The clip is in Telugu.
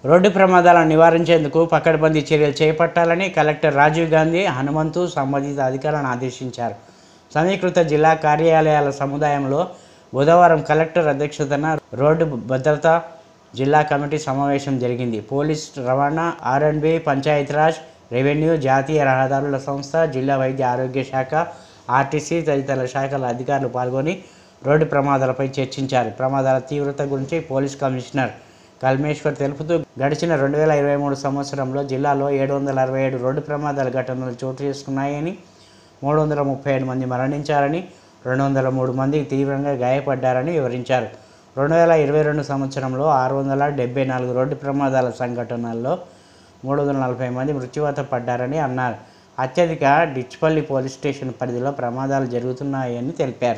రోడ్డు ప్రమాదాలను నివారించేందుకు పకడ్బందీ చర్యలు చేపట్టాలని కలెక్టర్ రాజీవ్ గాంధీ హనుమంతు సంబంధిత అధికారులను ఆదేశించారు. సమీకృత జిల్లా కార్యాలయాల సముదాయంలో బుధవారం కలెక్టర్ అధ్యక్షతన రోడ్డు భద్రత జిల్లా కమిటీ సమావేశం జరిగింది. పోలీస్, రవాణా, ఆర్&బి, పంచాయతీరాజ్, రెవెన్యూ, జాతీయ రహదారుల సంస్థ, జిల్లా వైద్య ఆరోగ్య శాఖ, ఆర్టీసీ తదితర శాఖల అధికారులు పాల్గొని రోడ్డు ప్రమాదాలపై చర్చించారు. ప్రమాదాల తీవ్రత గురించి పోలీస్ కమిషనర్ కల్మేశ్వర్ తెలుపుతూ గడిచిన 2023 సంవత్సరంలో జిల్లాలో 767 రోడ్డు ప్రమాదాల ఘటనలు చోటు చేసుకున్నాయని, 337 మంది మరణించారని, 203 మంది తీవ్రంగా గాయపడ్డారని వివరించారు. 2022 సంవత్సరంలో 674 రోడ్డు ప్రమాదాల సంఘటనల్లో 340 మంది మృత్యువాత పడ్డారని అన్నారు. అత్యధిక డిచ్పల్లి పోలీస్ స్టేషన్ పరిధిలో ప్రమాదాలు జరుగుతున్నాయని తెలిపారు.